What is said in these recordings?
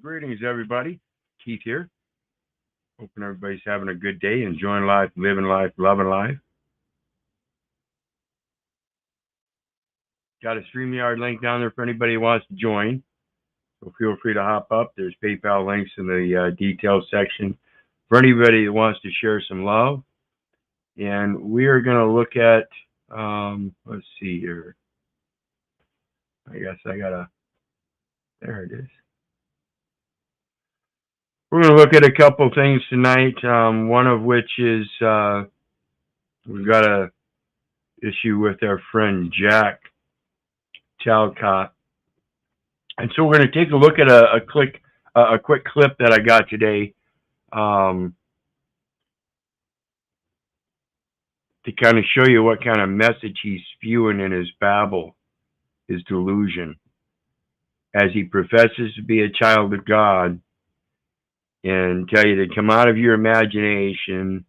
Greetings, everybody. Keith here. Hoping everybody's having a good day, enjoying life, living life, loving life. Got a StreamYard link down there for anybody who wants to join. So feel free to hop up. There's PayPal links in the details section for anybody that wants to share some love. And we are going to look at, let's see here. I guess I got to, there it is. We're going to look at a couple things tonight, one of which is we've got a issue with our friend Jack Talcott. And so we're going to take a look at a quick clip that I got today to kind of show you what kind of message he's spewing in his babble, his delusion, as he professes to be a child of God and tell you to come out of your imagination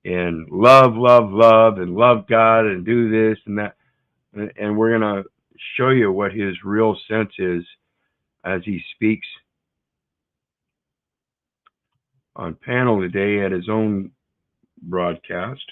and love, and love God and do this and that. And we're going to show you what his real sense is as he speaks on panel today at his own broadcast.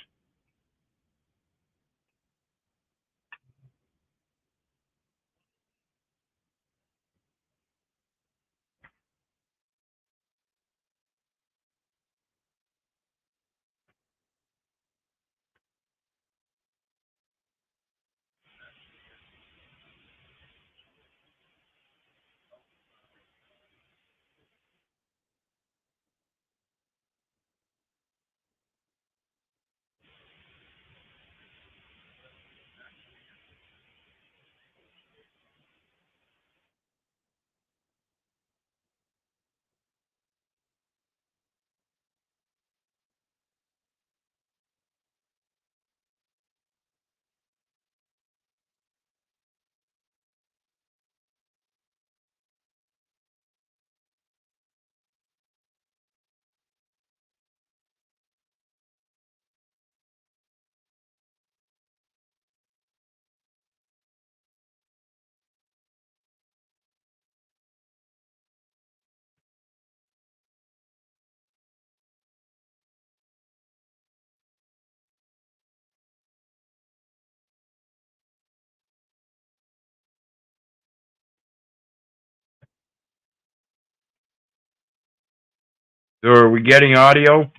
So are we getting audio?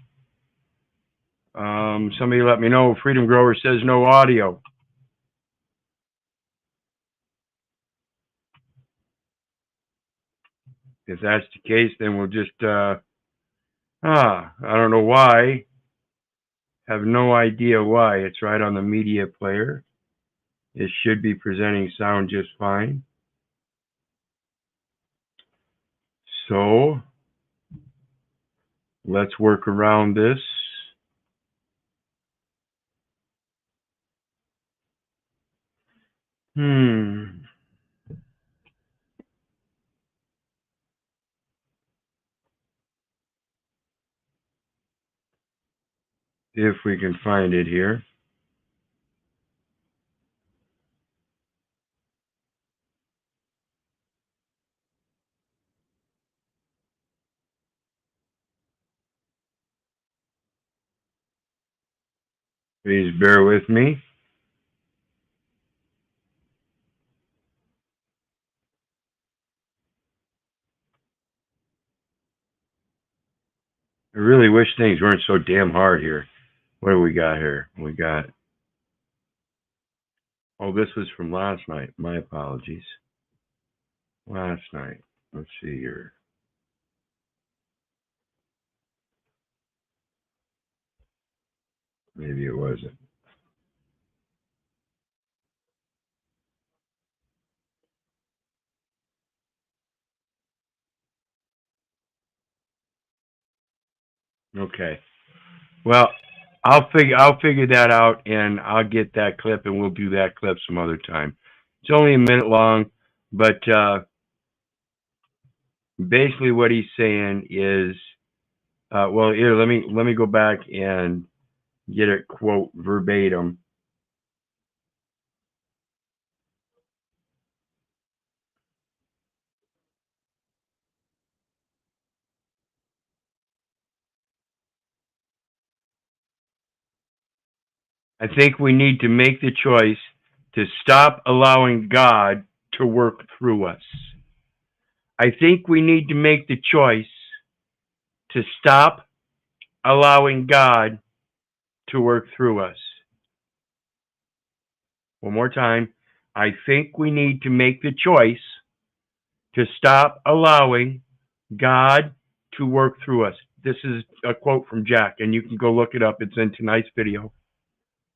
Somebody let me know. Freedom Grower says no audio. If that's the case, then we'll just, I don't know why. Have no idea why. It's right on the media player. It should be presenting sound just fine. So let's work around this. If we can find it here. Please bear with me. I really wish things weren't so damn hard here. What do we got here? We got, oh, this was from last night. My apologies. Last night. Let's see here. Maybe it wasn't. Okay. Well, I'll figure that out, and I'll get that clip, and we'll do that clip some other time. It's only a minute long, but basically what he's saying is, well, here, let me go back and get it quote verbatim. I think we need to make the choice to stop allowing God to work through us. I think we need to make the choice to stop allowing God to work through us. One more time. I think we need to make the choice to stop allowing God to work through us. This is a quote from Jack, and you can go look it up. It's in tonight's video,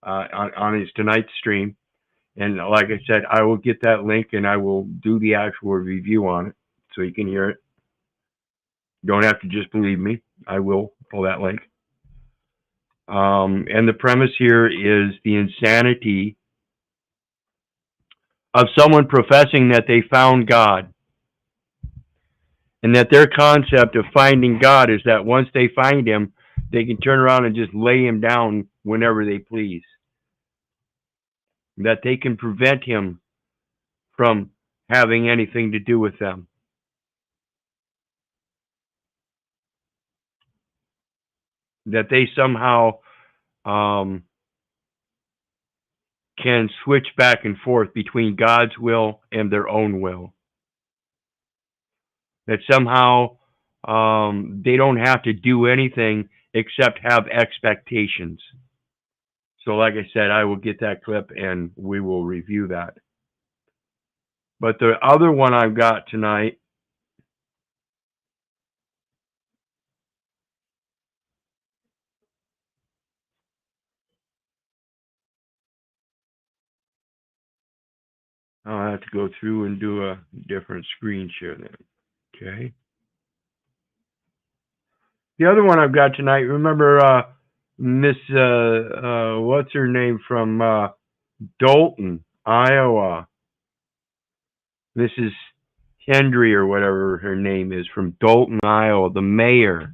on his tonight's stream. And like I said, I will get that link and I will do the actual review on it so you can hear it. You don't have to just believe me. I will pull that link. And the premise here is the insanity of someone professing that they found God, and that their concept of finding God is that once they find him, they can turn around and just lay him down whenever they please. That they can prevent him from having anything to do with them. That they somehow can switch back and forth between God's will and their own will. That somehow they don't have to do anything except have expectations. So like I said, I will get that clip and we will review that. But the other one I've got tonight, I'll have to go through and do a different screen share then. Okay. The other one I've got tonight, remember Miss, what's her name from Dalton, Iowa? Mrs. Hendry or whatever her name is from Dalton, Iowa, the mayor.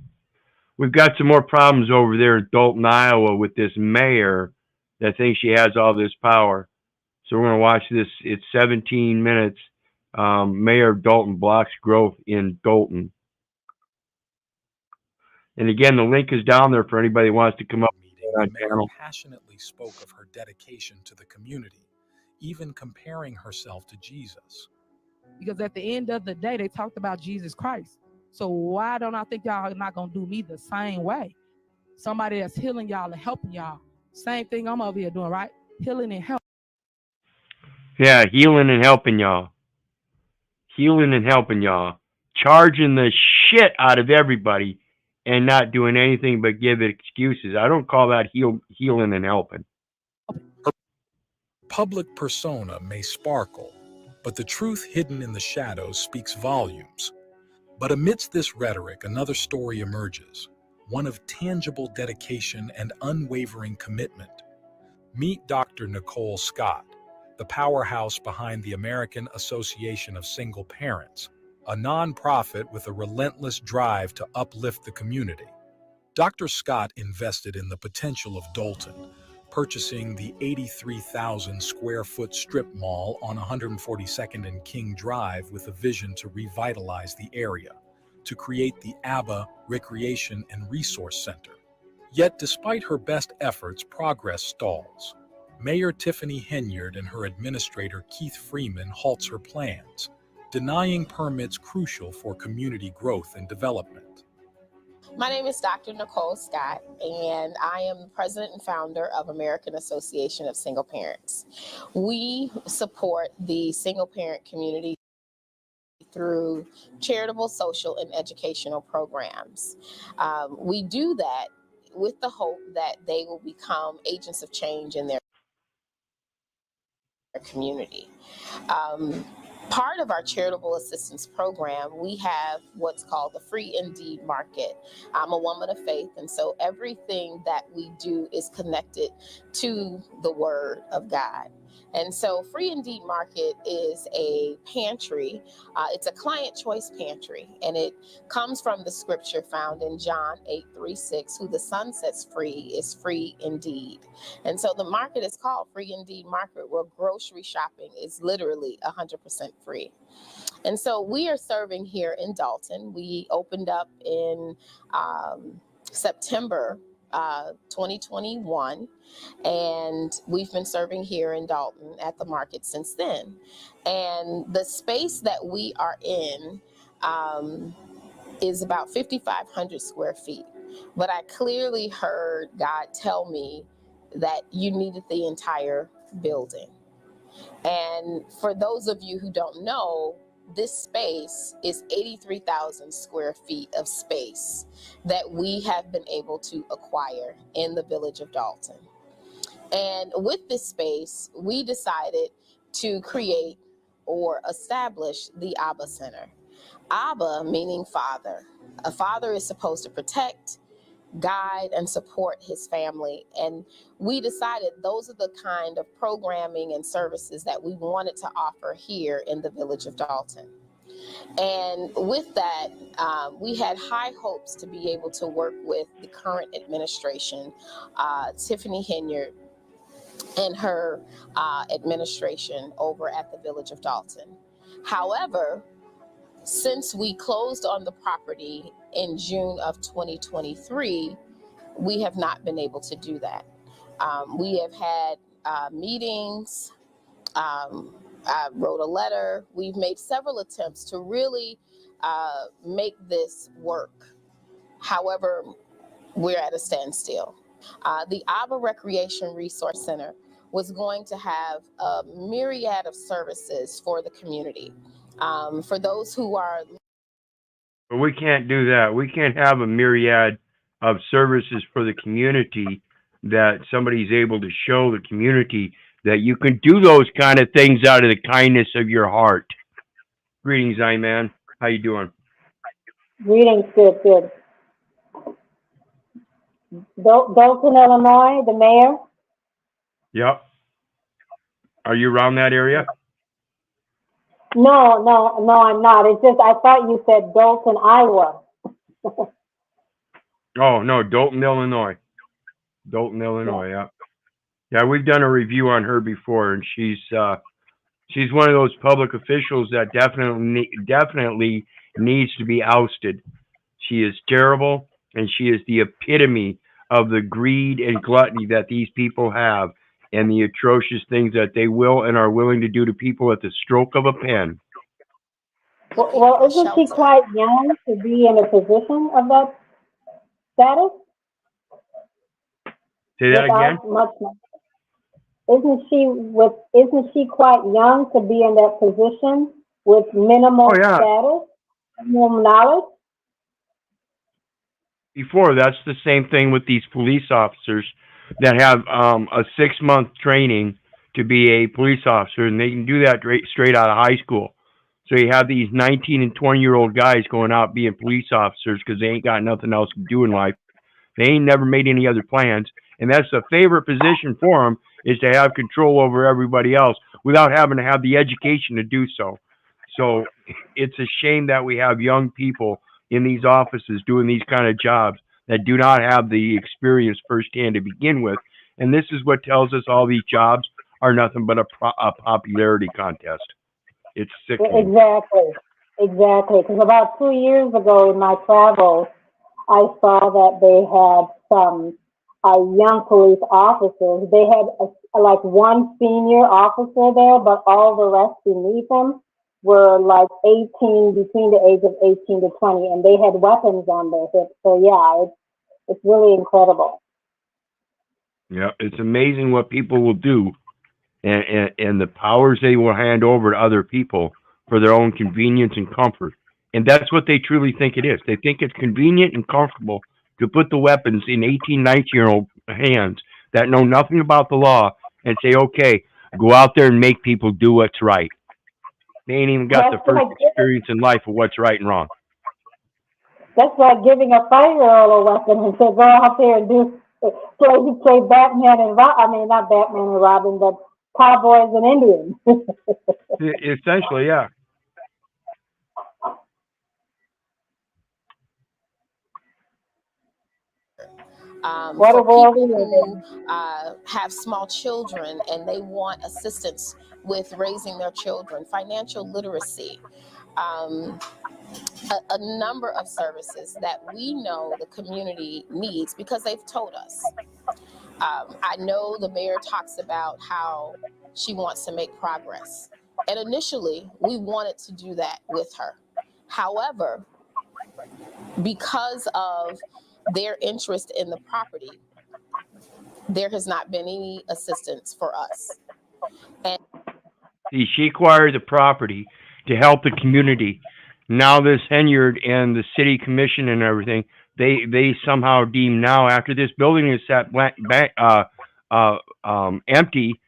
We've got some more problems over there in Dalton, Iowa with this mayor that thinks she has all this power. So we're going to watch this. It's 17 minutes. Mayor of Dalton blocks growth in Dalton. And again, the link is down there for anybody who wants to come up. The mayor passionately spoke of her dedication to the community, even comparing herself to Jesus. Because at the end of the day, they talked about Jesus Christ. So why don't I think y'all are not going to do me the same way? Somebody that's healing y'all and helping y'all. Same thing I'm over here doing, right? Healing and helping. Yeah, healing and helping y'all. Healing and helping y'all. Charging the shit out of everybody and not doing anything but give it excuses. I don't call that healing and helping. Her public persona may sparkle, but the truth hidden in the shadows speaks volumes. But amidst this rhetoric, another story emerges, one of tangible dedication and unwavering commitment. Meet Dr. Nicole Scott, the powerhouse behind the American Association of Single Parents, a nonprofit with a relentless drive to uplift the community. Dr. Scott invested in the potential of Dalton, purchasing the 83,000 square foot strip mall on 142nd and King Drive with a vision to revitalize the area, to create the ABBA Recreation and Resource Center. Yet despite her best efforts, progress stalls. Mayor Tiffany Henyard and her administrator Keith Freeman halts her plans, denying permits crucial for community growth and development. My name is Dr. Nicole Scott, and I am the president and founder of American Association of Single Parents. We support the single parent community through charitable, social, and educational programs. We do that with the hope that they will become agents of change in their community. Part of our charitable assistance program, we have what's called the Free Indeed Market. I'm a woman of faith, and so everything that we do is connected to the Word of God. And so Free Indeed Market is a pantry. It's a client choice pantry, and it comes from the scripture found in John 8:36, who the Son sets free is free indeed. And so the market is called Free Indeed Market, where grocery shopping is literally 100% free. And so we are serving here in Dalton. We opened up in September 2021, and we've been serving here in Dalton at the market since then. And the space that we are in is about 5,500 square feet. But I clearly heard God tell me that you needed the entire building. And for those of you who don't know, this space is 83,000 square feet of space that we have been able to acquire in the village of Dalton. And with this space, we decided to create or establish the Abba Center. Abba meaning father. A father is supposed to protect, guide, and support his family. And we decided those are the kind of programming and services that we wanted to offer here in the village of Dalton. And with that, we had high hopes to be able to work with the current administration, Tiffany Henyard, and her administration over at the village of Dalton. However, since we closed on the property in June of 2023, we have not been able to do that. We have had meetings. I wrote a letter. We've made several attempts to really make this work. However, we're at a standstill. The Abba Recreation Resource Center was going to have a myriad of services for the community. For those who are... But we can't do that. We can't have a myriad of services for the community that somebody's able to show the community that you can do those kind of things out of the kindness of your heart. Greetings, Iman. How you doing? Greetings, good. Dalton, Illinois, the mayor? Yep. Are you around that area? No, I'm not. It's just, I thought you said Dalton, Iowa. Oh, no, Dalton, Illinois. Dalton, Illinois, yeah. Yeah, we've done a review on her before, and she's one of those public officials that definitely needs to be ousted. She is terrible, and she is the epitome of the greed and gluttony that these people have, and the atrocious things that they will and are willing to do to people at the stroke of a pen. Well, isn't she quite young to be in a position of that status? Say that again? Isn't she quite young to be in that position with minimal status, minimal knowledge? Before, that's the same thing with these police officers that have a 6-month training to be a police officer, and they can do that straight out of high school. So you have these 19 and 20-year-old guys going out being police officers because they ain't got nothing else to do in life. They ain't never made any other plans, and that's a favorite position for them, is to have control over everybody else without having to have the education to do so. So it's a shame that we have young people in these offices doing these kind of jobs that do not have the experience firsthand to begin with. And this is what tells us all these jobs are nothing but a popularity contest. It's sickening. Exactly. Because about 2 years ago in my travels, I saw that they had some young police officers. They had like one senior officer there, but all the rest beneath them were like 18, between the age of 18 to 20, and they had weapons on their hips. So yeah, it's really incredible. Yeah, it's amazing what people will do, and the powers they will hand over to other people for their own convenience and comfort. And that's what they truly think it is. They think it's convenient and comfortable to put the weapons in 18, 19-year-old hands that know nothing about the law and say, okay, go out there and make people do what's right. They ain't even got the first experience in life of what's right and wrong. That's like giving a 5-year-old a weapon and say, go out there and play Batman and Robin. I mean, not Batman and Robin, but cowboys and Indians. Essentially, yeah. For people who have small children and they want assistance with raising their children, financial literacy, a number of services that we know the community needs because they've told us. I know the mayor talks about how she wants to make progress. And initially, we wanted to do that with her. However, because of their interest in the property, there has not been any assistance for us. And See, she acquired the property to help the community. Now this Henyard and the city commission and everything, they somehow deem now after this building is sat empty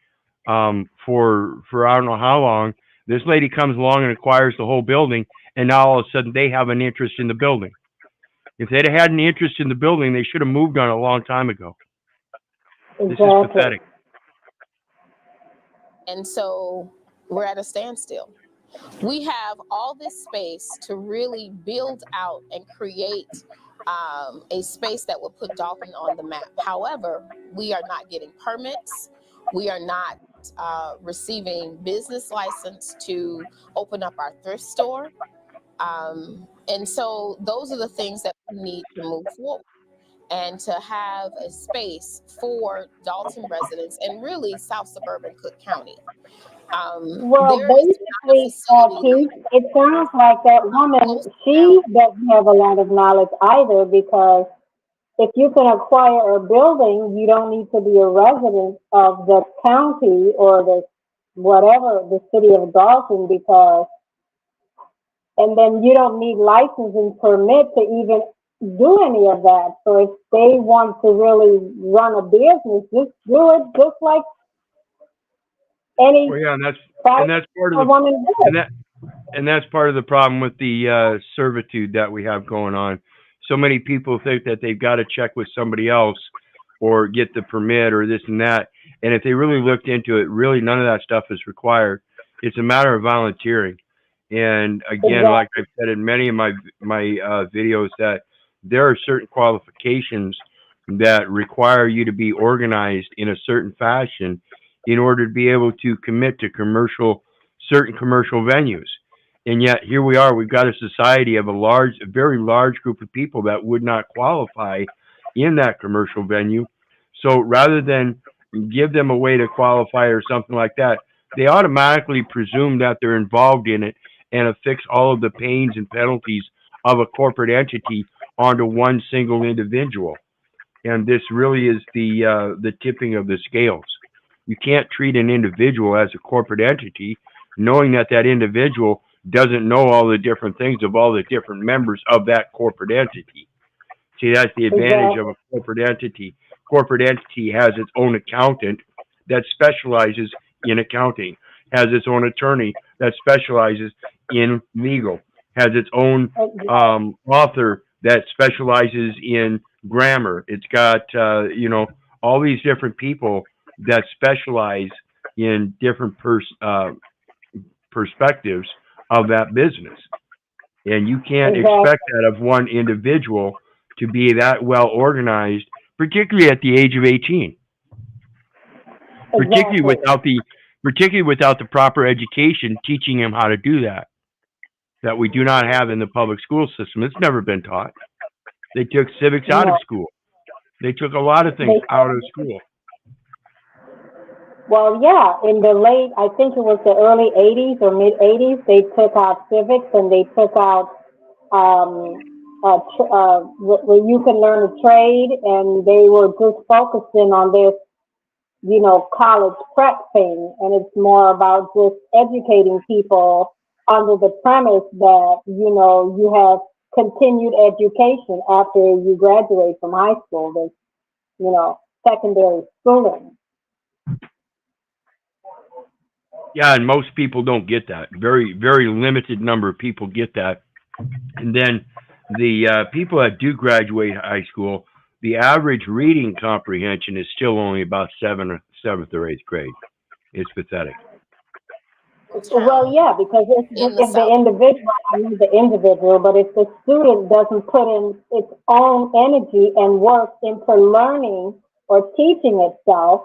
for I don't know how long, this lady comes along and acquires the whole building, and now all of a sudden they have an interest in the building. If they'd had an interest in the building, they should have moved on a long time ago. This is pathetic. And so we're at a standstill. We have all this space to really build out and create a space that will put Dalton on the map. However, we are not getting permits. We are not receiving business license to open up our thrift store. And so those are the things that we need to move forward and to have a space for Dalton residents and really South Suburban Cook County. Well, basically, Keith, it sounds like that woman, she doesn't have a lot of knowledge either, because if you can acquire a building, you don't need to be a resident of the county or the whatever, the city of Dalton, because, and then you don't need license and permit to even do any of that. So if they want to really run a business, just do it just like any. Well, yeah, and that's part of the and that's part of the problem with the servitude that we have going on. So many people think that they've got to check with somebody else or get the permit or this and that. And if they really looked into it, really none of that stuff is required. It's a matter of volunteering. And again, like I've said in many of my videos, that there are certain qualifications that require you to be organized in a certain fashion in order to be able to commit to certain commercial venues. And yet here we are, we've got a society of a very large group of people that would not qualify in that commercial venue. So rather than give them a way to qualify or something like that, they automatically presume that they're involved in it and affix all of the pains and penalties of a corporate entity onto one single individual. And this really is the tipping of the scales. You can't treat an individual as a corporate entity, knowing that that individual doesn't know all the different things of all the different members of that corporate entity. See, that's the advantage of a corporate entity. Corporate entity has its own accountant that specializes in accounting, has its own attorney that specializes in legal, has its own author that specializes in grammar. It's got, all these different people that specialize in different perspectives of that business. And you can't expect that of one individual to be that well organized, particularly at the age of 18. Particularly without the proper education teaching him how to do that we do not have in the public school system. It's never been taught. They took civics out of school. They took a lot of things out of school. Well, yeah, in the I think it was the early 80s or mid 80s, they took out civics and they took out where you can learn a trade, and they were just focusing on this, college prep thing. And it's more about just educating people under the premise that, you have continued education after you graduate from high school, this, secondary schooling. Yeah, and most people don't get that. Very, very limited number of people get that. And then the people that do graduate high school, the average reading comprehension is still only about seventh or eighth grade. It's pathetic. Well, yeah, because if the individual, but if the student doesn't put in its own energy and work into learning or teaching itself,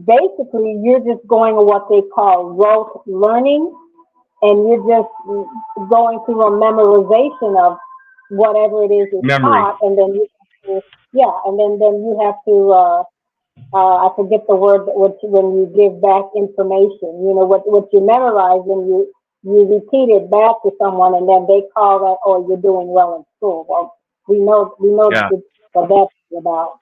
basically you're just going with what they call rote learning, and you're just going through a memorization of whatever it is you Memory. taught, and then you have to, yeah, and then you have to, I forget the word, when you give back information, you know, what you memorize, and you repeat it back to someone, and then they call that, oh, you're doing well in school. Well, we know Yeah. what that's about.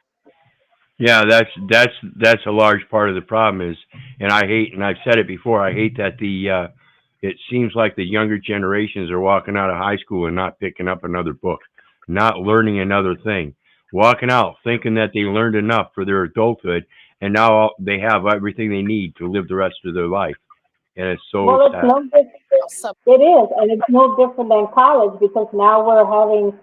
Yeah, that's a large part of the problem is, and I hate, and I've said it before, I hate that it seems like the younger generations are walking out of high school and not picking up another book, not learning another thing, walking out thinking that they learned enough for their adulthood, and now they have everything they need to live the rest of their life, and it's so Well, it's sad. no different. It is, and it's no different than college, because now we're having,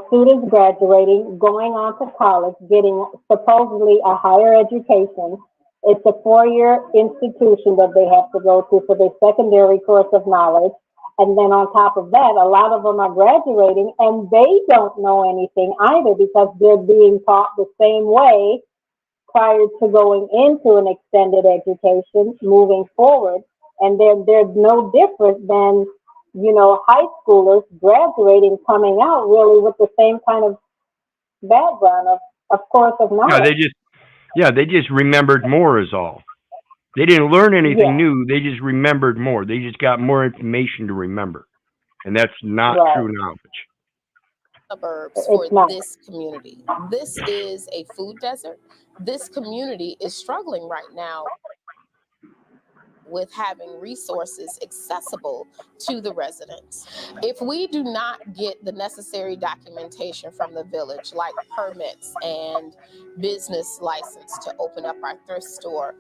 students graduating, going on to college, getting supposedly a higher education. It's a 4-year institution that they have to go to for their secondary course of knowledge. And then on top of that, a lot of them are graduating and they don't know anything either, because they're being taught the same way prior to going into an extended education moving forward. And there's no different than, high schoolers graduating, coming out really with the same kind of background of course of Yeah, knowledge. they just remembered more is all. They didn't learn anything Yeah, new. They just remembered more. They just got more information to remember, and that's not right. true knowledge. Suburbs for It's not. this community. This is a food desert. This community is struggling right now with having resources accessible to the residents. If we do not get the necessary documentation from the village, like permits and business license to open up our thrift store,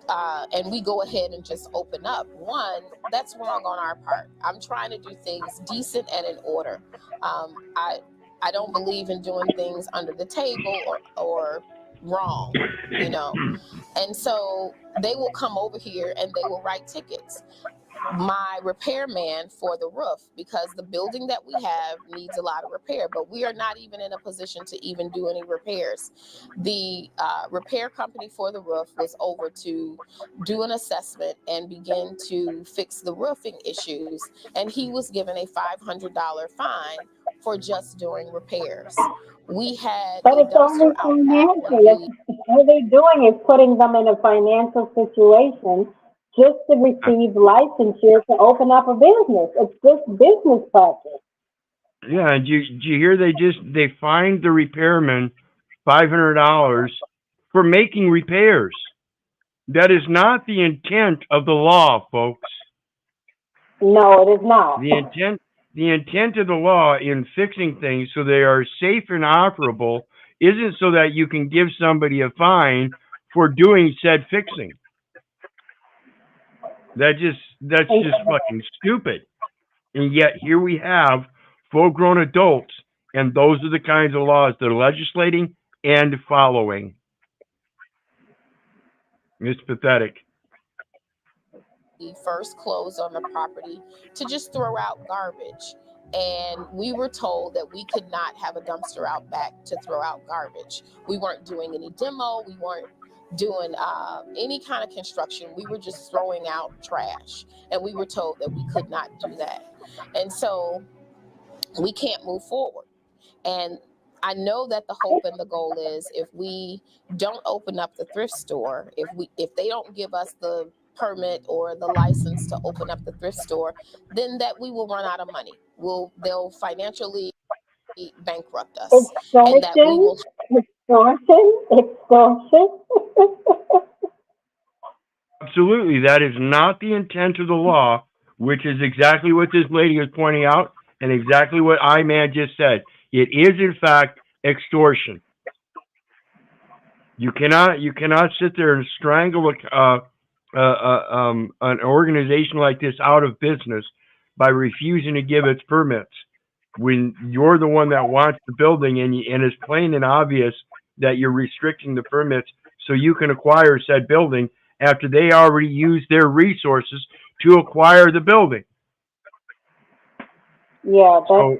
and we go ahead and just open up, one, that's wrong on our part. I'm trying to do things decent and in order. I don't believe in doing things under the table or wrong, you know. And so they will come over here and they will write tickets. My repairman for the roof, because the building that we have needs a lot of repair, but we are not even in a position to even do any repairs. The repair company for the roof was over to do an assessment and begin to fix the roofing issues, and he was given a $500 fine for just doing repairs. We had But a it's only dumpster out back when financial. we All they're doing is putting them in a financial situation just to receive licensure to open up a business. It's just business practice. Yeah, and did you hear they fined the repairman $500 for making repairs. That is not the intent of the law, folks. No, it is not. The intent of the law in fixing things so they are safe and operable isn't so that you can give somebody a fine for doing said fixing. That's just fucking stupid. And yet here we have full-grown adults, and those are the kinds of laws they're legislating and following. It's pathetic. first closed on the property to just throw out garbage. And we were told that we could not have a dumpster out back to throw out garbage. We weren't doing any demo. We weren't doing any kind of construction. We were just throwing out trash. And we were told that we could not do that. And so we can't move forward. And I know that the hope and the goal is, if we don't open up the thrift store, if they don't give us the permit or the license to open up the thrift store, then that we will run out of money. They'll financially bankrupt us, and that we Extortion, will extortion. Absolutely, that is not the intent of the law, which is exactly what this lady is pointing out, and exactly what I-Man just said. It is, in fact, extortion. You cannot sit there and strangle an organization like this out of business by refusing to give its permits when you're the one that wants the building, and it's plain and obvious that you're restricting the permits so you can acquire said building after they already used their resources to acquire the building. Yeah, So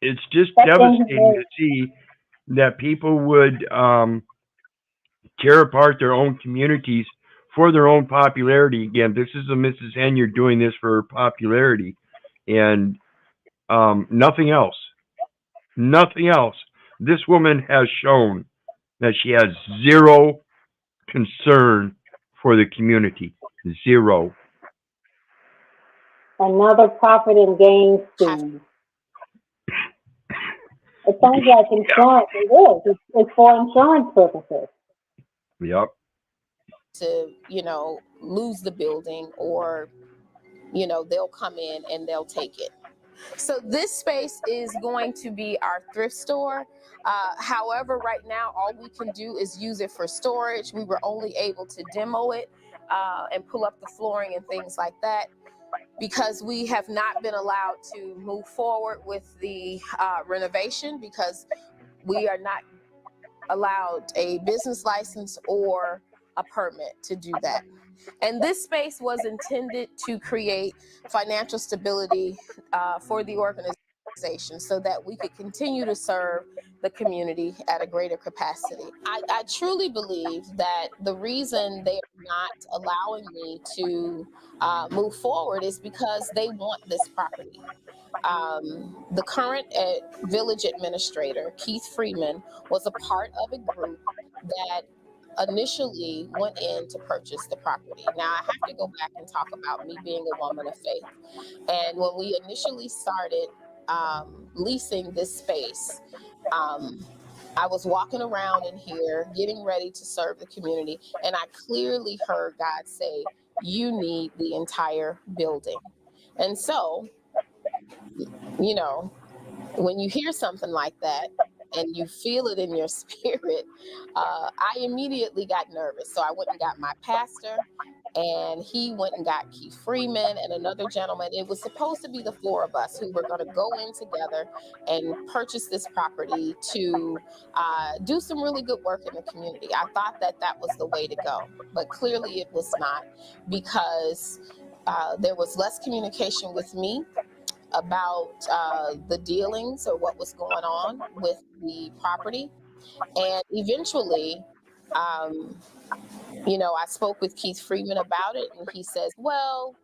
it's just devastating to see that people would tear apart their own communities for their own popularity. Again, this is a Mrs. N. You're doing this for her popularity, and nothing else. Nothing else. This woman has shown that she has zero concern for the community. Zero. Another profit and gain Have scheme. It sounds like insurance. It is. It's for insurance purposes. Yep. to, lose the building, or, they'll come in and they'll take it. So this space is going to be our thrift store. However, right now, all we can do is use it for storage. We were only able to demo it and pull up the flooring and things like that, because we have not been allowed to move forward with the renovation, because we are not allowed a business license or a permit to do that. And this space was intended to create financial stability for the organization, so that we could continue to serve the community at a greater capacity. I truly believe that the reason they are not allowing me to move forward is because they want this property. The current village administrator, Keith Freeman, was a part of a group that initially went in to purchase the property. Now, I have to go back and talk about me being a woman of faith. And when we initially started leasing this space, I was walking around in here getting ready to serve the community, and I clearly heard God say, "You need the entire building." And so, when you hear something like that and you feel it in your spirit, I immediately got nervous. So I went and got my pastor, and he went and got Keith Freeman and another gentleman. It was supposed to be the four of us who were going to go in together and purchase this property to do some really good work in the community. I thought that that was the way to go, but clearly it was not, because there was less communication with me about the dealings or what was going on with the property. And eventually, I spoke with Keith Freeman about it, and he says, well,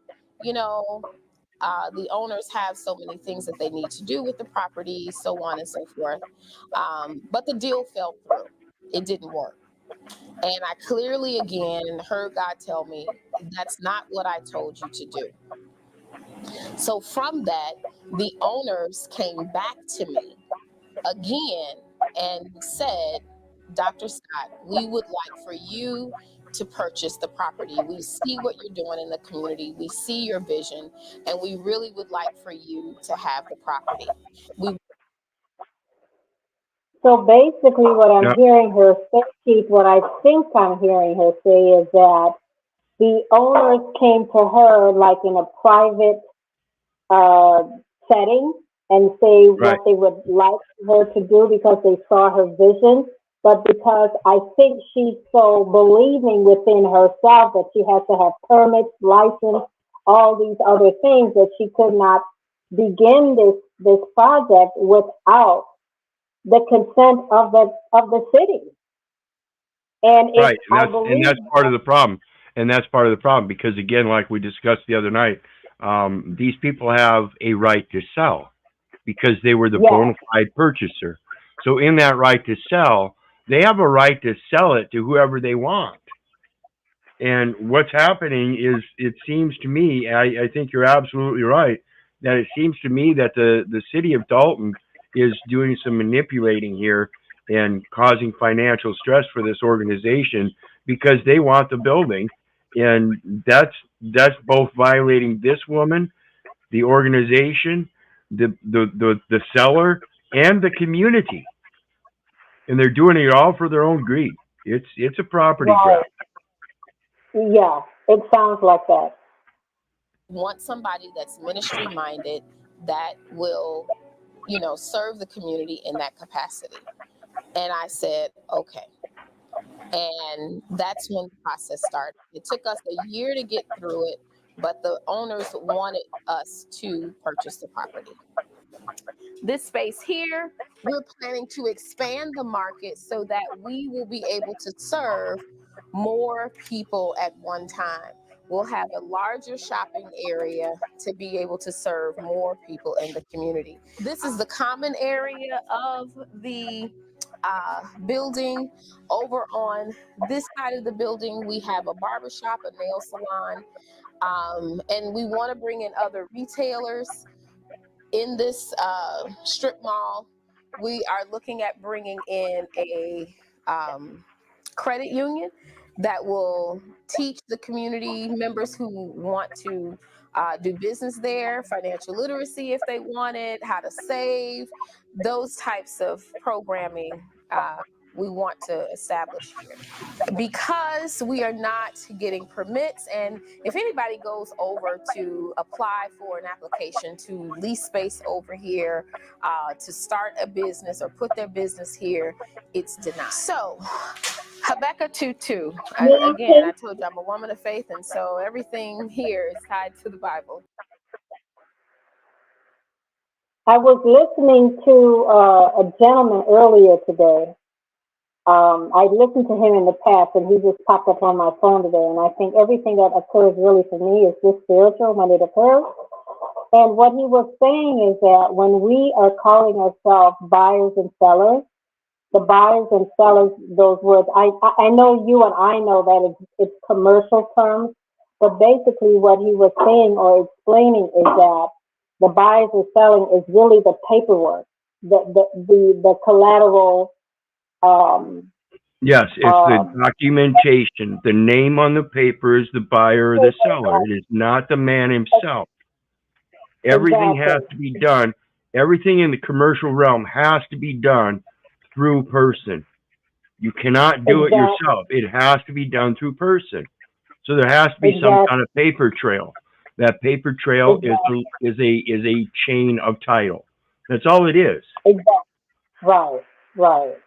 the owners have so many things that they need to do with the property, so on and so forth. But the deal fell through. It didn't work. And I clearly, again, heard God tell me, that's not what I told you to do. So from that, the owners came back to me again and said, Dr. Scott, we would like for you to purchase the property. We see what you're doing in the community. We see your vision, and we really would like for you to have the property. So basically, what I'm Yep. hearing her say, Keith, what I think I'm hearing her say is that the owners came to her like in a private uh, setting and say Right. what they would like her to do because they saw her vision. But because I think she's so believing within herself that she has to have permits, license, all these other things, that she could not begin this project without the consent of the city. And Right. And I that's believe part of the problem. And that's part of the problem, because again, like we discussed the other night, these people have a right to sell because they were the yes, bona fide purchaser. So in that right to sell, they have a right to sell it to whoever they want. And what's happening is, it seems to me, I think you're absolutely right, that it seems to me that the city of Dalton is doing some manipulating here and causing financial stress for this organization because they want the building. And that's both violating this woman, the organization, the seller, and the community. And they're doing it all for their own greed. It's a property right, grab. yeah, it sounds like that. Want somebody that's ministry minded, that will, serve the community in that capacity. And I said, okay. And that's when the process started. It took us a year to get through it, but the owners wanted us to purchase the property. This space here, we're planning to expand the market so that we will be able to serve more people at one time. We'll have a larger shopping area to be able to serve more people in the community. This is the common area of the building. Over on this side of the building, we have a barbershop, a nail salon, and we want to bring in other retailers in this strip mall. We are looking at bringing in a credit union that will teach the community members who want to do business there, financial literacy if they want it, how to save, those types of programming we want to establish here. Because we are not getting permits, and if anybody goes over to apply for an application to lease space over here, to start a business or put their business here, it's denied. So Habakkuk 2:2. Again, I told you I'm a woman of faith, and so everything here is tied to the Bible. I was listening to a gentleman earlier today. I listened to him in the past, and he just popped up on my phone today. And I think everything that occurs really for me is just spiritual when it occurs. And what he was saying is that when we are calling ourselves buyers and sellers, the buyers and sellers, those words, I know you and I know that it's commercial terms, but basically what he was saying or explaining is that the buyers and selling is really the paperwork, the collateral. Yes, it's the documentation. The name on the paper is the buyer or the seller. It is not the man himself. Everything has to be done. Everything in the commercial realm has to be done through person. You cannot do it yourself. It has to be done through person. So there has to be some kind of paper trail. That paper trail is a chain of title. That's all it is. Right.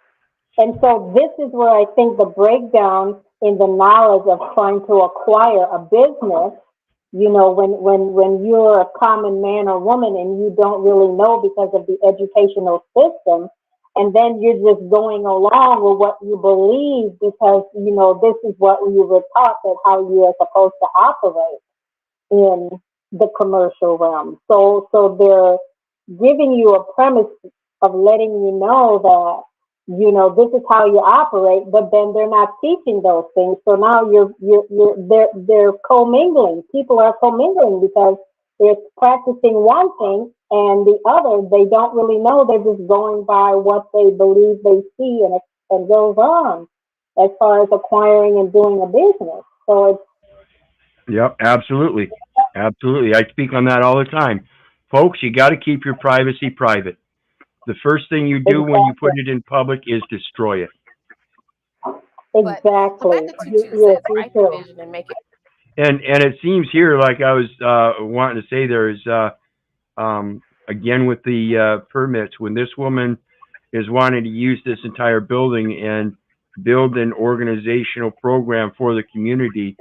And so this is where I think the breakdown in the knowledge of trying to acquire a business, you know, when you're a common man or woman and you don't really know because of the educational system, and then you're just going along with what you believe because, you know, this is what you were taught that how you are supposed to operate in the commercial realm. So they're giving you a premise of letting you know that, you know, this is how you operate, but then they're not teaching those things. So now they're commingling. People are commingling because they're practicing one thing and the other they don't really know. They're just going by what they believe they see, and it goes on as far as acquiring and doing a business. So it's Yep, absolutely. Absolutely. I speak on that all the time. Folks, you got to keep your privacy private. The first thing you do when you put it in public is destroy it. Exactly. Habakkuk 2:2 says, write the vision and make it. And it seems here, like I was wanting to say, there's again with the permits, when this woman is wanting to use this entire building and build an organizational program for the community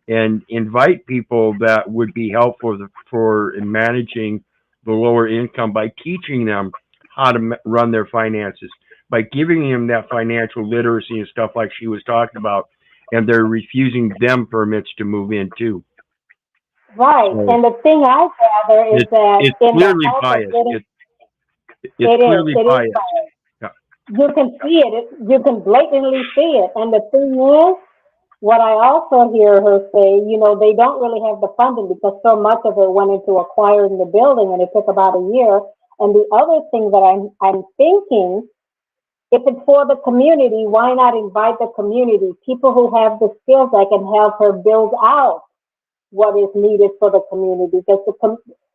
and invite people that would be helpful for managing the lower income by teaching them how to run their finances, by giving them that financial literacy and stuff like she was talking about, and they're refusing them permits to move in too. Right, so, and the thing I gather is that it's clearly biased. It's clearly biased. Yeah. You can see it. You can blatantly see it. And the thing is, what I also hear her say, you know, they don't really have the funding because so much of it went into acquiring the building, and it took about a year. And the other thing that I'm thinking, if it's for the community, why not invite the community, people who have the skills that can help her build out what is needed for the community? Because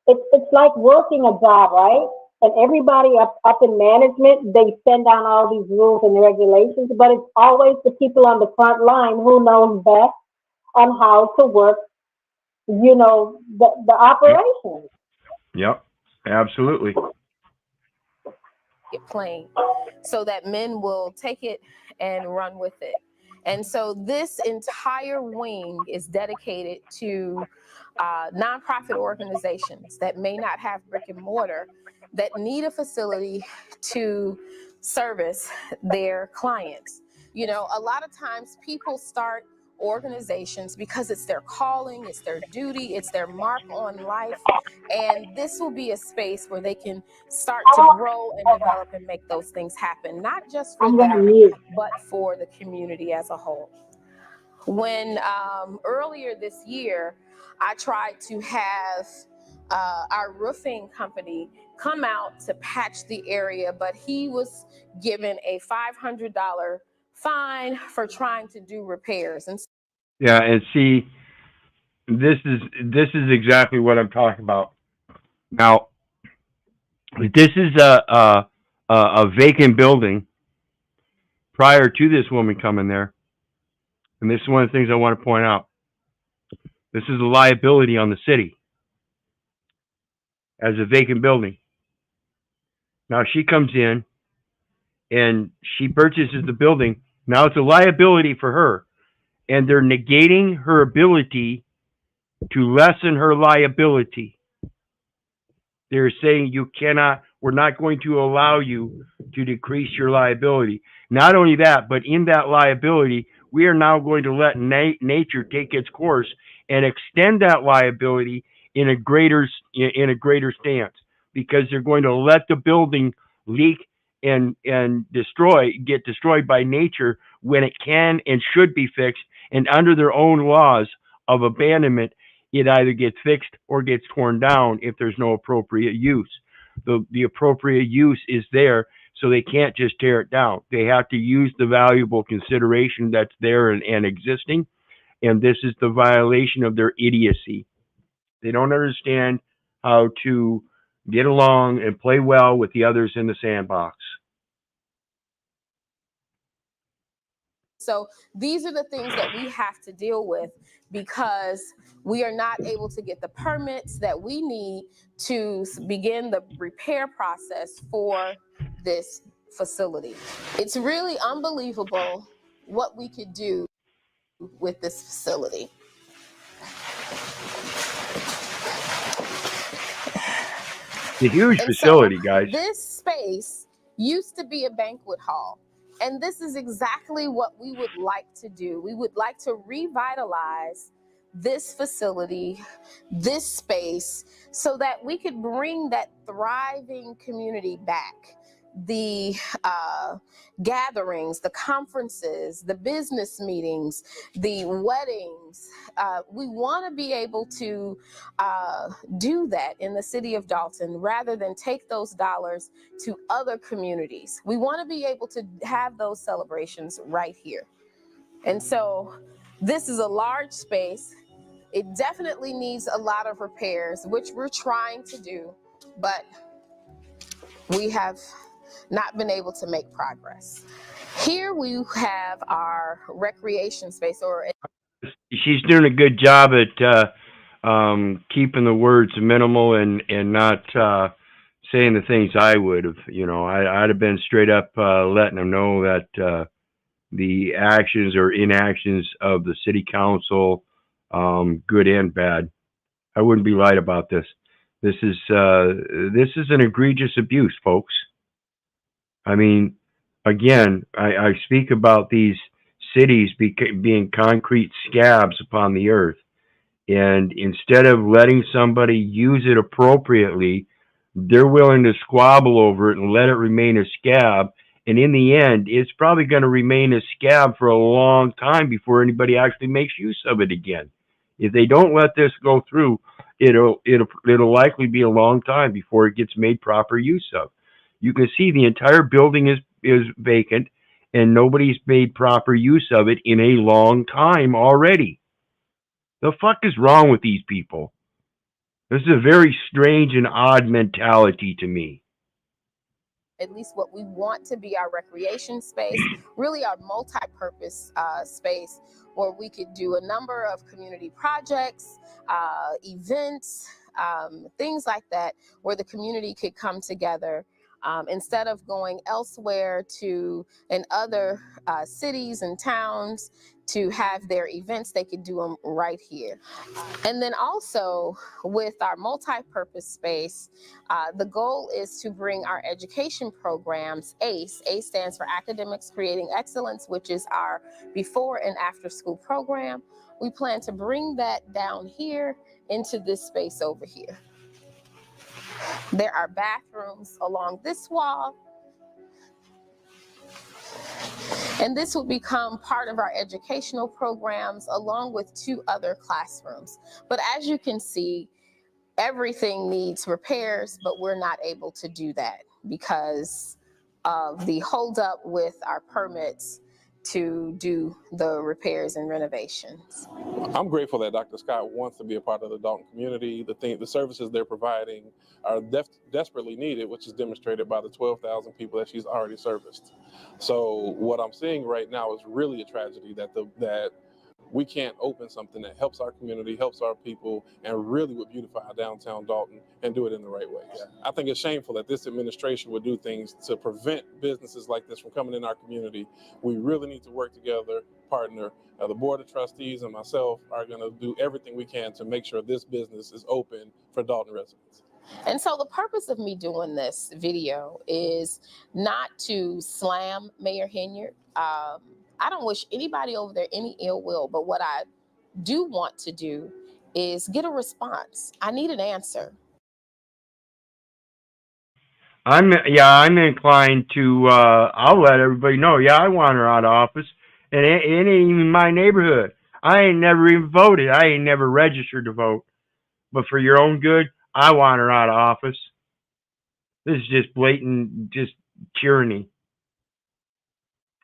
it's like working a job, right? And everybody up in management, they send down all these rules and regulations, but it's always the people on the front line who knows best on how to work, you know, the operations. Yep, absolutely. Get plain, so that men will take it and run with it. And so this entire wing is dedicated to nonprofit organizations that may not have brick and mortar, that need a facility to service their clients. You know, a lot of times people start organizations because it's their calling, it's their duty, it's their mark on life. And this will be a space where they can start to grow and develop and make those things happen, not just for I'm gonna them, mute. but for the community as a whole. When earlier this year, I tried to have our roofing company come out to patch the area, but he was given a $500 fine for trying to do repairs. And Yeah, and see, this is exactly what I'm talking about. Now, this is a vacant building prior to this woman coming there, and this is one of the things I want to point out. This is a liability on the city as a vacant building. Now she comes in and she purchases the building. Now it's a liability for her, and they're negating her ability to lessen her liability. They're saying you cannot, we're not going to allow you to decrease your liability. Not only that, but in that liability, we are now going to let nature take its course and extend that liability in a greater stance, because they're going to let the building leak and get destroyed by nature when it can and should be fixed, and under their own laws of abandonment, it either gets fixed or gets torn down if there's no appropriate use. The appropriate use is there, so they can't just tear it down. They have to use the valuable consideration that's there and existing, and this is the violation of their idiocy. They don't understand how to get along and play well with the others in the sandbox. so these are the things that we have to deal with, because we are not able to get the permits that we need to begin the repair process for this facility. It's really unbelievable what we could do with this facility. It's a huge And facility, so guys. this space used to be a banquet hall. And this is exactly what we would like to do. We would like to revitalize this facility, this space, so that we could bring that thriving community back. The gatherings, the conferences, the business meetings, the weddings. We want to be able to do that in the city of Dalton rather than take those dollars to other communities. We want to be able to have those celebrations right here. And so this is a large space. It definitely needs a lot of repairs, which we're trying to do, but we have not been able to make progress. Here we have our recreation space, or She's doing a good job at keeping the words minimal and not saying the things I would have. You know, I'd have been straight up letting them know that the actions or inactions of the city council, good and bad. I wouldn't be light about this. This is an egregious abuse, folks. I mean, again, I speak about these cities being concrete scabs upon the earth. And instead of letting somebody use it appropriately, they're willing to squabble over it and let it remain a scab. And in the end, it's probably going to remain a scab for a long time before anybody actually makes use of it again. If they don't let this go through, it'll likely be a long time before it gets made proper use of. You can see the entire building is vacant, and nobody's made proper use of it in a long time already. The fuck is wrong with these people? This is a very strange and odd mentality to me. At least what we want to be our recreation space, really our multi-purpose space, where we could do a number of community projects, events, things like that, where the community could come together. Instead of going elsewhere to in other cities and towns to have their events, they could do them right here. And then also with our multi-purpose space, the goal is to bring our education programs, ACE. ACE stands for Academics Creating Excellence, which is our before and after school program. We plan to bring that down here into this space over here. There are bathrooms along this wall. And this will become part of our educational programs along with 2 other classrooms. But as you can see, everything needs repairs, but we're not able to do that because of the holdup with our permits to do the repairs and renovations. I'm grateful that Dr. Scott wants to be a part of the Dalton community. The services they're providing are desperately needed, which is demonstrated by the 12,000 people that she's already serviced. So what I'm seeing right now is really a tragedy that we can't open something that helps our community, helps our people, and really would beautify downtown Dalton and do it in the right way. I think it's shameful that this administration would do things to prevent businesses like this from coming in our community. We really need to work together, partner. The Board of Trustees and myself are going to do everything we can to make sure this business is open for Dalton residents. And so the purpose of me doing this video is not to slam Mayor Henyard. I don't wish anybody over there any ill will, but what I do want to do is get a response. I need an answer. I'm inclined to, I'll let everybody know, I want her out of office. And it ain't even my neighborhood. I ain't never even voted. I ain't never registered to vote. But for your own good, I want her out of office. This is just blatant, just tyranny.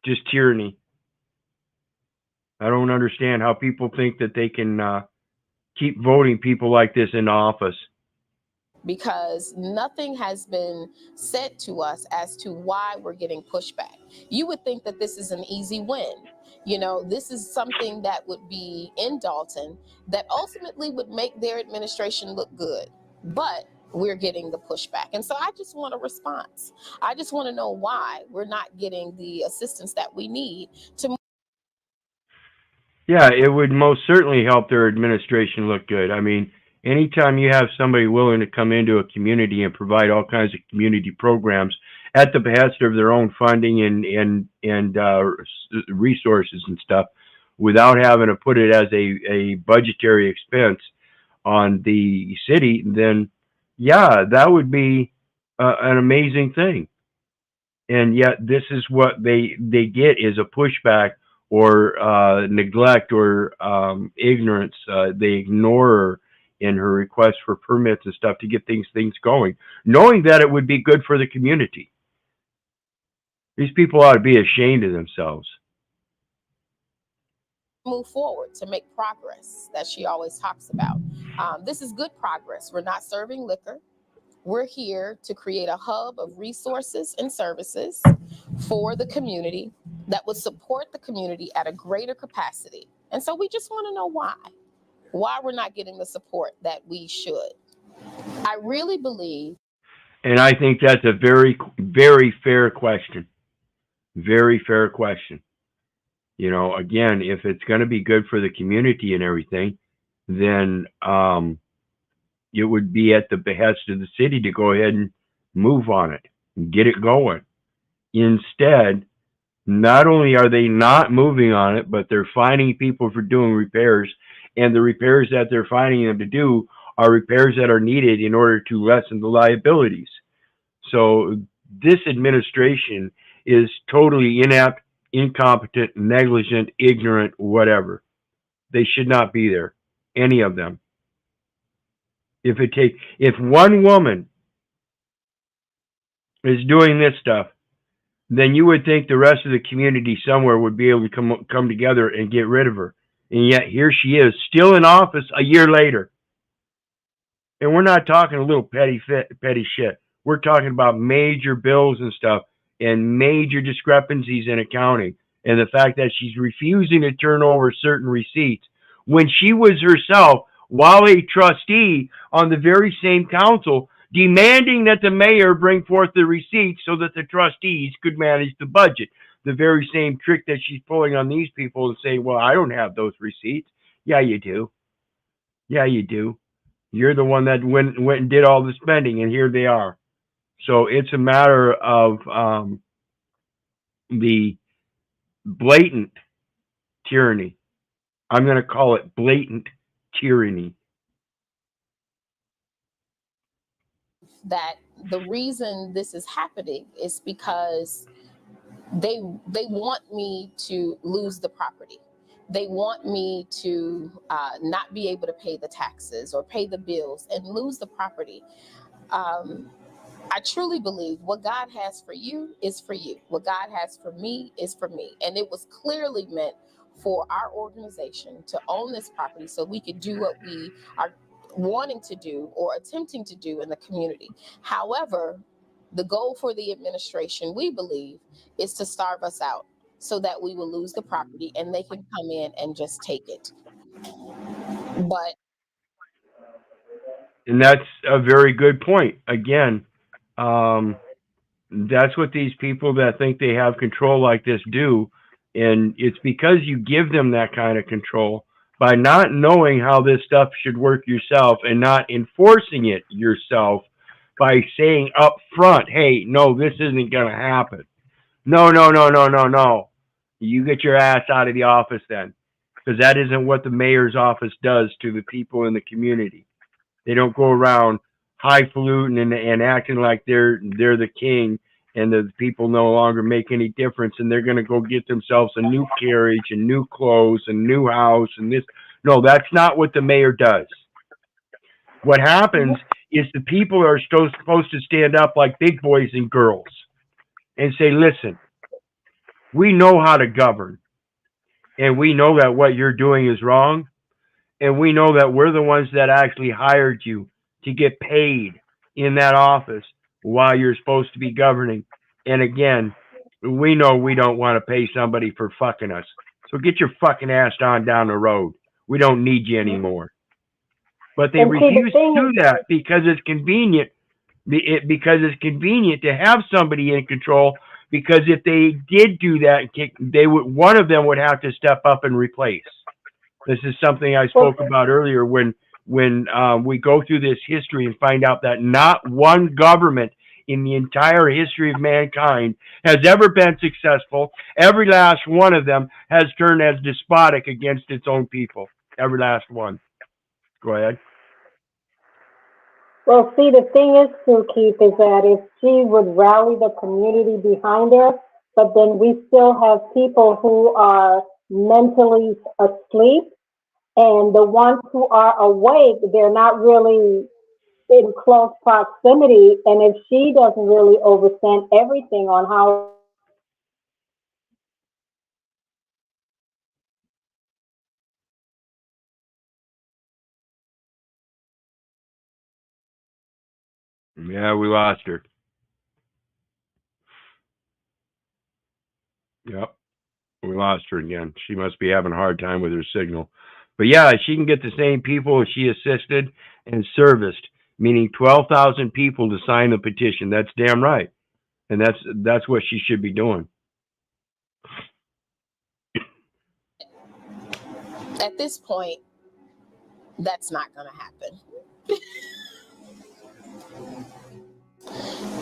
Just tyranny. I don't understand how people think that they can keep voting people like this into office. Because nothing has been said to us as to why we're getting pushback. You would think that this is an easy win. You know, this is something that would be in Dalton that ultimately would make their administration look good. But we're getting the pushback. And so I just want a response. I just want to know why we're not getting the assistance that we need to. Yeah, it would most certainly help their administration look good. I mean, anytime you have somebody willing to come into a community and provide all kinds of community programs at the behest of their own funding and resources and stuff, without having to put it as a budgetary expense on the city, then that would be an amazing thing. And yet, this is what they get is a pushback or neglect or ignorance. They ignore her in her request for permits and stuff to get things going, knowing that it would be good for the community. These people ought to be ashamed of themselves. Move forward to make progress that she always talks about. This is good progress. We're not serving liquor. We're here to create a hub of resources and services for the community that would support the community at a greater capacity. And so we just want to know why we're not getting the support that we should. I really believe. And I think that's a very, very fair question. Very fair question. You know, again, if it's going to be good for the community and everything, then it would be at the behest of the city to go ahead and move on it and get it going. Instead, not only are they not moving on it, but they're finding people for doing repairs, and the repairs that they're finding them to do are repairs that are needed in order to lessen the liabilities. So this administration is totally inept, incompetent, negligent, ignorant, whatever. They should not be there, any of them. If one woman is doing this stuff, then you would think the rest of the community somewhere would be able to come together and get rid of her. And yet here she is, still in office a year later. And we're not talking a little petty shit. We're talking about major bills and stuff and major discrepancies in accounting. And the fact that she's refusing to turn over certain receipts when she was herself, while a trustee on the very same council, demanding that the mayor bring forth the receipts so that the trustees could manage the budget. the very same trick that she's pulling on these people and saying, well, I don't have those receipts. Yeah, you do. Yeah, you do. You're the one that went and did all the spending, and here they are. So it's a matter of the blatant tyranny. I'm going to call it blatant tyranny. That the reason this is happening is because they want me to lose the property. They want me to not be able to pay the taxes or pay the bills and lose the property. I truly believe what God has for you is for you. What God has for me is for me. And it was clearly meant for our organization to own this property so we could do what we are wanting to do or attempting to do in the community. However, the goal for the administration, we believe, is to starve us out so that we will lose the property and they can come in and just take it. But And that's a very good point. Again, that's what these people that think they have control like this do. And it's because you give them that kind of control by not knowing how this stuff should work yourself and not enforcing it yourself by saying up front, hey, no, this isn't going to happen. No, no, no, no, no, no. You get your ass out of the office then, because that isn't what the mayor's office does to the people in the community. They don't go around highfalutin and acting like they're the king and the people no longer make any difference and they're going to go get themselves a new carriage and new clothes and new house and this. No, that's not what the mayor does. What happens is the people are supposed to stand up like big boys and girls and say, listen, we know how to govern and we know that what you're doing is wrong. And we know that we're the ones that actually hired you to get paid in that office while you're supposed to be governing. And again, we know we don't want to pay somebody for fucking us. So get your fucking ass on down the road. We don't need you anymore. But they refuse to do that because it's convenient. Because it's convenient to have somebody in control. Because if they did do that, one of them would have to step up and replace. This is something I spoke about earlier when we go through this history and find out that not one government in the entire history of mankind has ever been successful. Every last one of them has turned as despotic against its own people. Every last one. Go ahead. Well, see, the thing is, too, Keith, is that if she would rally the community behind her, but then we still have people who are mentally asleep, and the ones who are awake, they're not really in close proximity. And if she doesn't really overstand everything on how Yeah, we lost her. Yep, we lost her again. She must be having a hard time with her signal. But yeah, she can get the same people she assisted and serviced, meaning 12,000 people to sign the petition. That's damn right. And that's what she should be doing. at this point, that's not going to happen.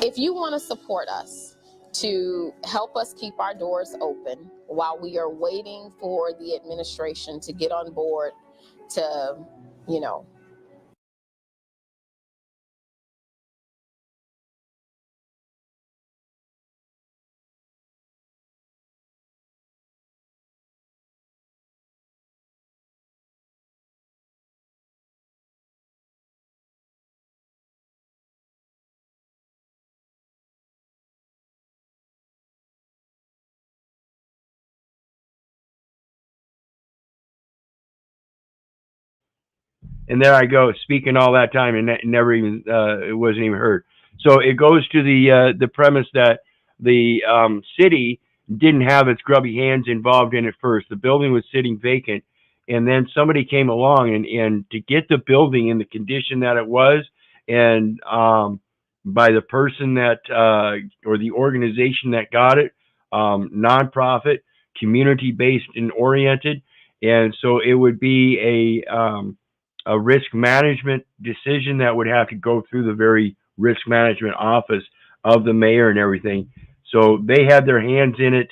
If you want to support us to help us keep our doors open while we are waiting for the administration to get on board to, And there I go, speaking all that time, and never even it wasn't even heard. So it goes to the premise that the city didn't have its grubby hands involved in it first. The building was sitting vacant, and then somebody came along and to get the building in the condition that it was, and by the person that or the organization that got it, nonprofit, community-based and oriented, and so it would be a risk management decision that would have to go through the very risk management office of the mayor and everything. So they had their hands in it,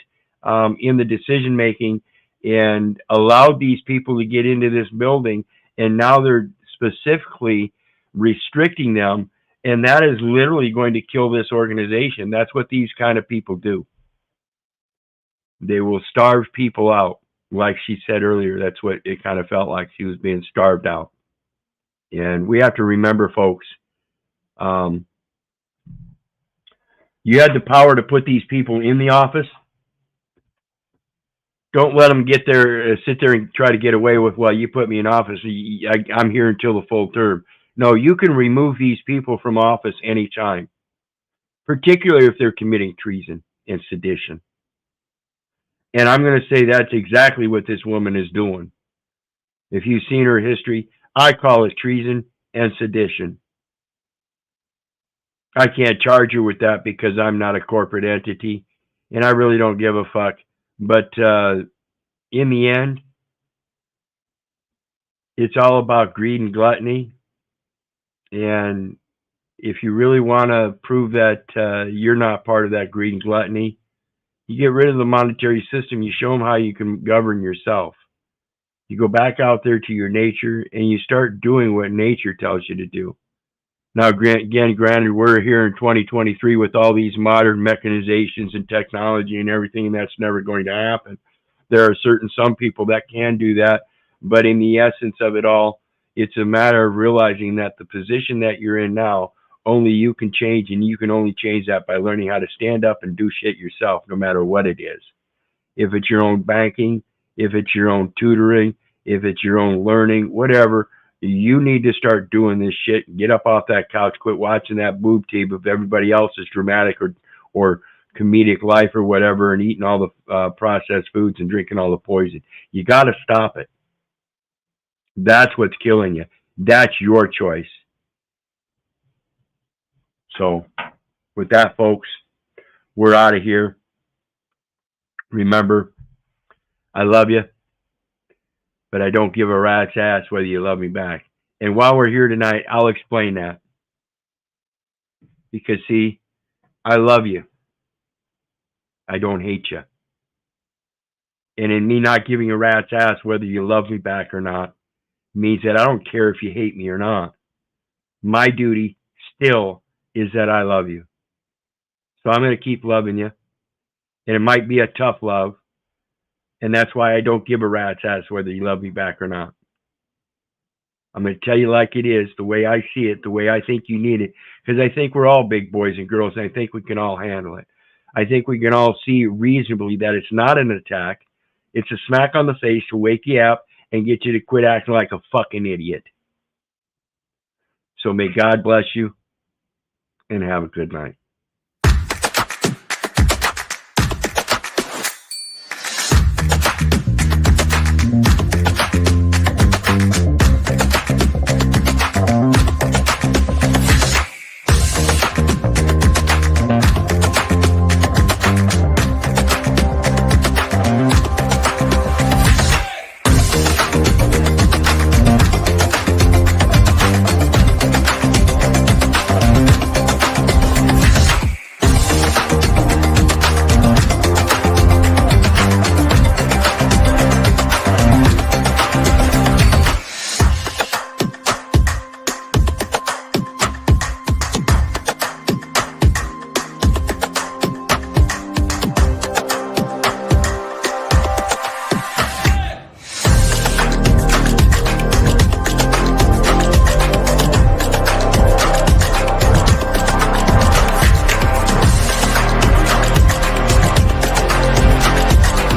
in the decision making, and allowed these people to get into this building, and now they're specifically restricting them, and that is literally going to kill this organization. That's what these kind of people do. They will starve people out. Like she said earlier, that's what it kind of felt like. She was being starved out. And we have to remember, folks, you had the power to put these people in the office. Don't let them get there, sit there and try to get away with, well, you put me in office, I'm here until the full term. No, you can remove these people from office anytime, particularly if they're committing treason and sedition. And I'm going to say that's exactly what this woman is doing. If you've seen her history, I call it treason and sedition. I can't charge her with that because I'm not a corporate entity, and I really don't give a fuck. But in the end, it's all about greed and gluttony. And if you really want to prove that you're not part of that greed and gluttony, you get rid of the monetary system. You show them how you can govern yourself. You go back out there to your nature, and you start doing what nature tells you to do. Now, granted, we're here in 2023 with all these modern mechanizations and technology and everything, and that's never going to happen. There are some people that can do that, but in the essence of it all, it's a matter of realizing that the position that you're in now, only you can change, and you can only change that by learning how to stand up and do shit yourself, no matter what it is. If it's your own banking, if it's your own tutoring, if it's your own learning, whatever, you need to start doing this shit and get up off that couch, quit watching that boob tube of everybody else's dramatic or comedic life or whatever, and eating all the processed foods and drinking all the poison. You got to stop it. That's what's killing you. That's your choice. So with that, folks, we're out of here. Remember, I love you, but I don't give a rat's ass whether you love me back. And while we're here tonight, I'll explain that. Because, see, I love you. I don't hate you. And in me not giving a rat's ass whether you love me back or not means that I don't care if you hate me or not. My duty still is that I love you. So I'm going to keep loving you. And it might be a tough love. And that's why I don't give a rat's ass whether you love me back or not. I'm going to tell you like it is, the way I see it, the way I think you need it. Because I think we're all big boys and girls, and I think we can all handle it. I think we can all see reasonably that it's not an attack. It's a smack on the face to wake you up and get you to quit acting like a fucking idiot. So may God bless you, and have a good night.